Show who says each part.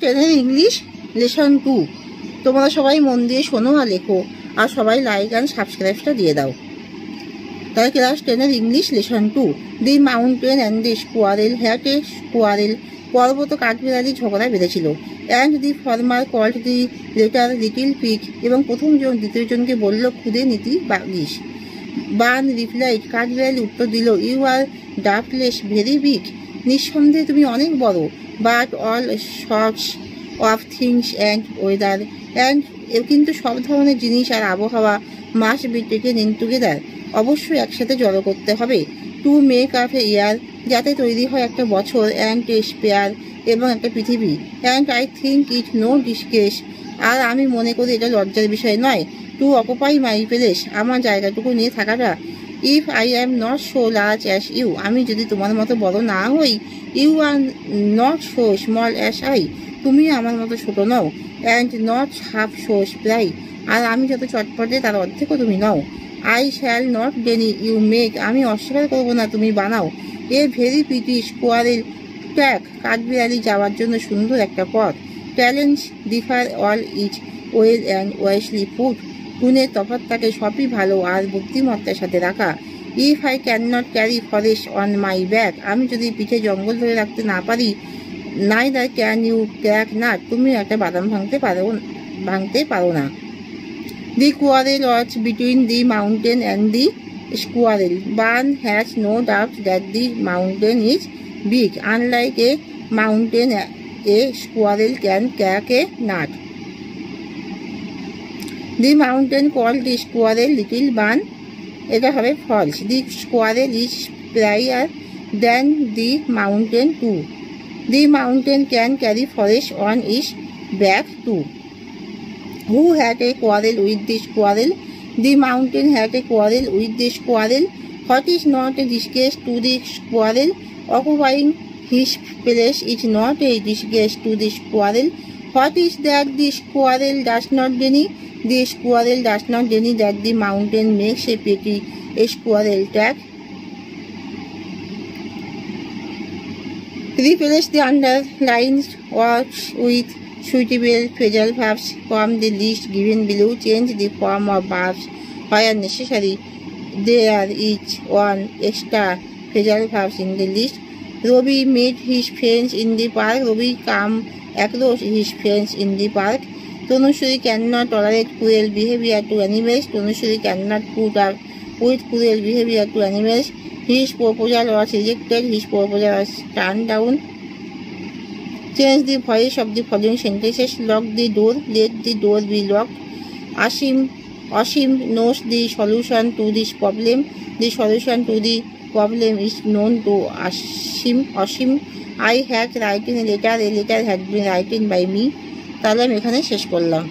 Speaker 1: টেনের English lesson 2। তোমরা সবাই মন দিয়ে শোনো আর লেখো, আর সবাই লাইক অ্যান্ড সাবস্ক্রাইবটা দিয়ে দাও। তাহলে ক্লাস 10-এর English lesson 2। The mountain and the quarrel had a quarrel. পর্বত কাঠবিড়ালি ঝগড়া বেঁধেছিল। And the former called the latter little prig. এবং প্রথম জন দ্বিতীয় জনকে বলল খুদে নীতি বাগিস। বান রিপ্লাইড, কাঠবিড়ালি উত্তর দিল, you are doubtless very big. নিঃসন্দেহে তুমি অনেক বড়। But all sorts of things and weather and কিন্তু সব ধরনের জিনিস আর আবহাওয়া must be taken in together, অবশ্যই একসাথে জড়ো করতে হবে। To make up a year, যাতে তৈরি হয় একটা বছর, অ্যান্ড এ স্পেয়ার এবং একটা পৃথিবী। And I think it no disgrace, আর আমি মনে করি এটা লজ্জার বিষয় নয়। টু অকুপাই মাই প্লেস, আমার জায়গাটুকু নিয়ে থাকাটা। If I am not so large as you, আমি যদি তোমার মতো বড় না হই। You are not so small as I, তুমি আমার মতো ছোট নও। And not half so spry, আর আমি যত চটপটে তার অর্ধেকও তুমি নও। I shall not deny you make, আমি অস্বীকার করবো না তুমি বানাও। A very pretty squirrel track, কাঠবিড়ালি যাওয়ার জন্য সুন্দর একটা পথ। Talents differ all each well and wisely food, গুণের তফাৎ থাকে সবই ভালো আর বুদ্ধিমত্তার সাথে রাখা। If I can not carry forest on my back, আমি যদি পিঠে জঙ্গল ধরে রাখতে না পারি। Neither can you crack nut, তুমি একটা বাদাম ভাঙতে পারো না। The quarrel was between the mountain and the squirrel. Ban has no doubt that the mountain is big. Unlike a mountain, a squirrel can crack a nut. The mountain called the squirrel little Ban. এটা হবে false. The squirrel is sprier than the mountain too. The mountain can carry forest on its back too. Who had a quarrel with the squirrel? The mountain had a quarrel with the squirrel. What is not a disgrace to the squirrel? Occupying his place is not a disgrace to the squirrel. What is that the squirrel does not deny? The squirrel does not deny that the mountain makes a pretty squirrel track. Replace the underlined words with suitable phrasal verbs from the list given below. Change the form of verbs where necessary. There is one extra phrasal verbs in the list. Robbie met his friends in the park. Robbie came across his friends in the park. Tanushree cannot tolerate cruel behavior to animals. Tanushree cannot put up with cruel behavior to animals. His proposal was rejected. His proposal was turned down. Change the voice of the following sentences. Lock the door. Let the door be locked. Asim knows the solution to this problem. The solution to the problem is known to Asim. I had written a letter. A letter had been written by me. তাহলে আমি এখানে শেষ করলাম।